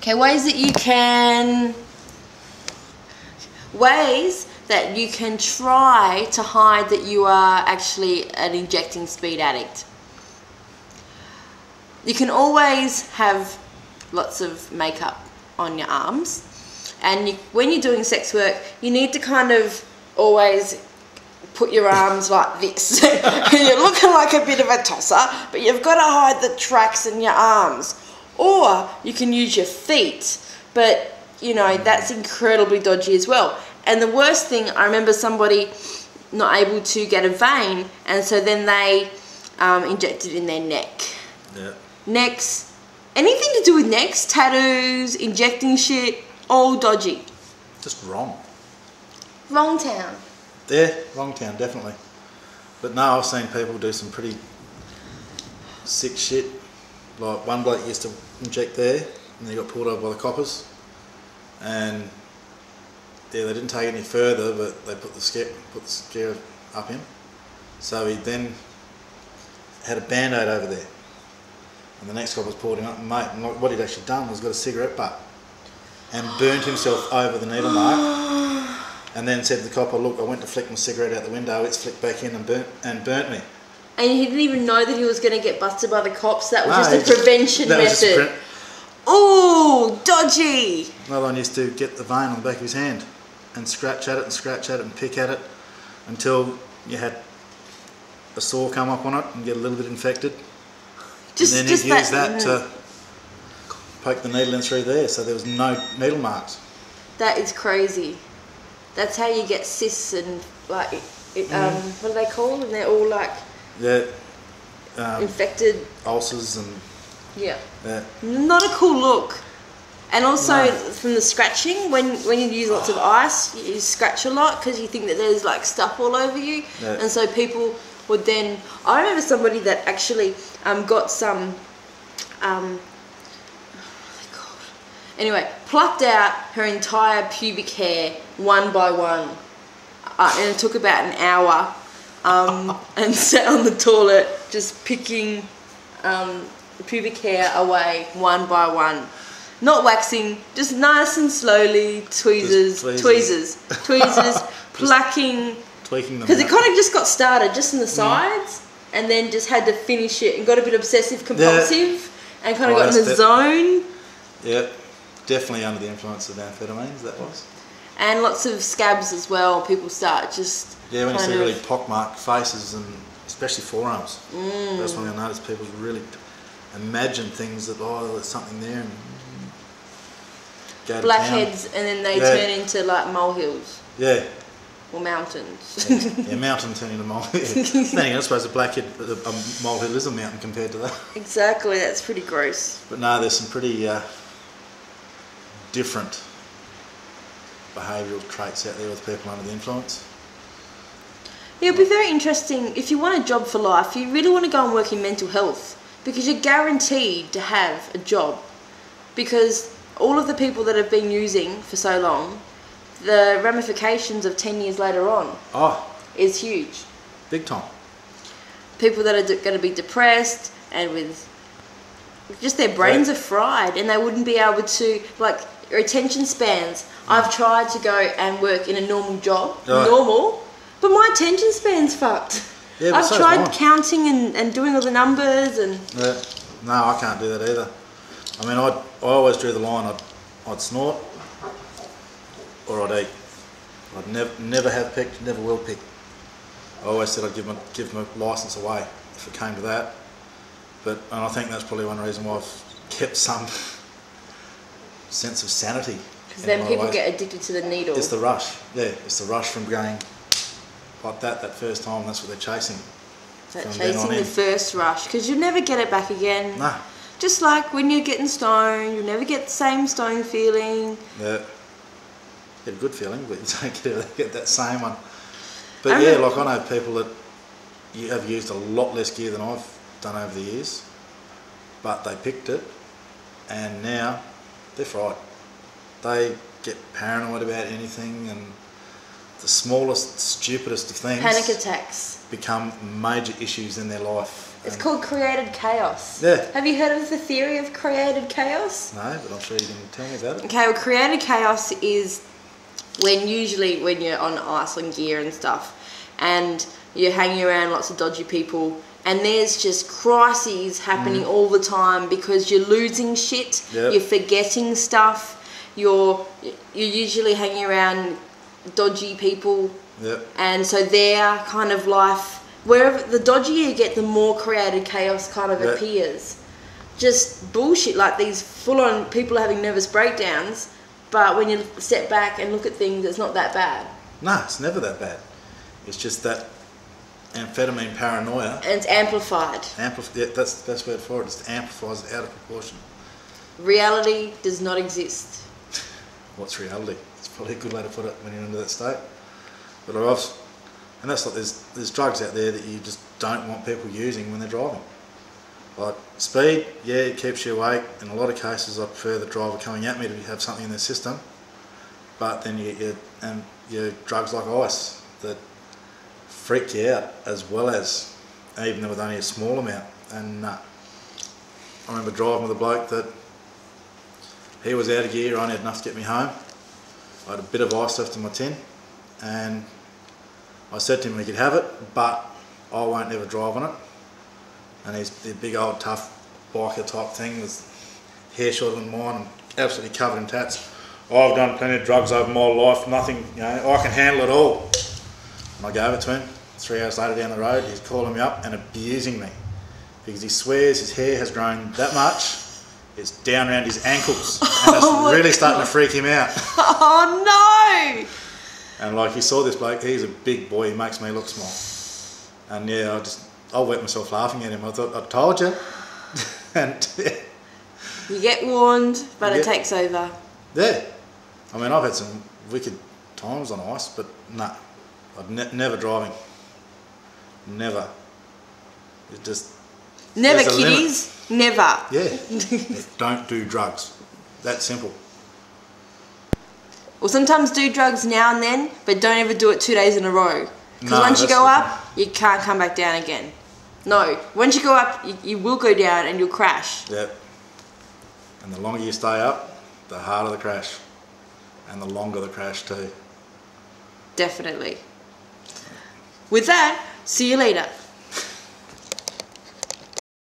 Okay, ways that you can try to hide that you are actually an injecting speed addict. You can always have lots of makeup on your arms, and when you're doing sex work, you need to kind of always put your arms like this. You're looking like a bit of a tosser, but you've got to hide the tracks in your arms. Or you can use your feet, but you know, that's incredibly dodgy as well. And the worst thing, I remember somebody not able to get a vein, and so then they injected in their neck. Yeah. Necks, anything to do with necks, tattoos, injecting shit, all dodgy. Just wrong. Wrong town. Yeah, wrong town, definitely. But no, I've seen people do some pretty sick shit. Like one bloke used to inject there, and he got pulled over by the coppers. And yeah, they didn't take it any further, but they put the scare up him. So he then had a band-aid over there. And the next coppers pulled him up, and mate, and what he'd actually done was got a cigarette butt and burnt himself over the needle mark. And then said to the copper, look, I went to flick my cigarette out the window, it's flicked back in and burnt me. And he didn't even know that he was going to get busted by the cops. That was just a prevention method. Oh, dodgy! Another one used to get the vein on the back of his hand and scratch at it and pick at it until you had a sore come up on it and get a little bit infected. And then he'd use that to poke the needle in through there, so there was no needle marks. That is crazy. That's how you get cysts and like, what are they called? And they're all like infected. Ulcers and... Yeah. Not a cool look. And also from the scratching, when you use lots of ice, you scratch a lot because you think that there's like stuff all over you. Yeah. And so people would then... I remember somebody that actually got some... Anyway, plucked out her entire pubic hair one by one, and it took about an hour, and sat on the toilet just picking the pubic hair away one by one. Not waxing, just nice and slowly, tweezers, plucking, tweaking them. Because it kind of just got started just in the sides, and then just had to finish it and got a bit obsessive compulsive, and kind of got in the zone. Yeah. Definitely under the influence of amphetamines, that was. And lots of scabs as well. People start just... Yeah, when you see really pockmarked faces, and especially forearms. That's when I notice people really imagine things that, oh, there's something there. And go to blackheads, and then they turn into like molehills. Yeah. Or mountains. Yeah, mountains turn into molehills. I suppose a blackhead, a molehill is a mountain compared to that. Exactly, that's pretty gross. But no, there's some pretty... different behavioural traits out there with people under the influence. Yeah, it'll be very interesting. If you want a job for life, you really want to go and work in mental health, because you're guaranteed to have a job, because all of the people that have been using for so long, the ramifications of 10 years later on is huge. Big time. People that are going to be depressed and with just their brains are fried, and they wouldn't be able to, like, attention spans. I've tried to go and work in a normal job, but my attention span's fucked. Yeah, I've tried counting and doing all the numbers and... Yeah. No, I can't do that either. I mean, I always drew the line. I'd snort or I'd eat. I'd never have picked, never will pick. I always said I'd give my licence away if it came to that. And I think that's probably one reason why I've kept some sense of sanity. Because then people get addicted to the needle. It's the rush. Yeah, it's the rush from going like that first time. That's what they're chasing. Chasing the first rush. Because you'll never get it back again. Nah. Just like when you're getting stoned, you'll never get the same stone feeling. Yeah. Get a good feeling, but you don't get that same one. But yeah, like I know people that have used a lot less gear than I've done over the years, but they picked it, and now they're fried. They get paranoid about anything, and the smallest, stupidest of things, panic attacks, become major issues in their life, It's called created chaos. Yeah. Have you heard of the theory of created chaos? No, but I'm sure you can tell me about it. Okay, well, created chaos is usually when you're on Iceland gear and stuff, and you're hanging around lots of dodgy people, and there's just crises happening all the time because you're losing shit, you're forgetting stuff, you're usually hanging around dodgy people, and so their kind of life, wherever the dodgier you get, the more created chaos kind of appears. Just bullshit, like these full-on people having nervous breakdowns, but when you step back and look at things, it's not that bad. No, it's never that bad. It's just that amphetamine paranoia. And it's amplified. Yeah, that's the best word for it. It amplifies it out of proportion. Reality does not exist. What's reality? It's probably a good way to put it when you're into that state. But and that's like there's drugs out there that you just don't want people using when they're driving. Like speed, yeah, it keeps you awake. In a lot of cases, I prefer the driver coming at me to have something in their system. But then you get your drugs like ice that freak you out, as well as even with only a small amount. And I remember driving with a bloke that he was out of gear. I only had enough to get me home. I had a bit of ice left in my tin, and I said to him he could have it, but I won't ever drive on it. And he's the big old tough biker type thing with hair shorter than mine and absolutely covered in tats. I've done plenty of drugs over my life, nothing, I can handle it all. And I gave it to him. 3 hours later down the road, he's calling me up and abusing me because he swears his hair has grown that much. It's down around his ankles, and it's really starting to freak him out. Oh no! And like, you saw this bloke, he's a big boy, he makes me look small. And yeah, I wet myself laughing at him. I thought, I told you. And you get warned, but it takes over. Yeah. I mean, I've had some wicked times on ice, but nah, never driving. Never. It just... Never, kiddies. Never. Yeah. Don't do drugs. That simple. Well, sometimes do drugs now and then, but don't ever do it 2 days in a row. Because once you go up, you can't come back down again. No, once you go up, you will go down and you'll crash. Yep. And the longer you stay up, the harder the crash. And the longer the crash too. Definitely. With that, see you later.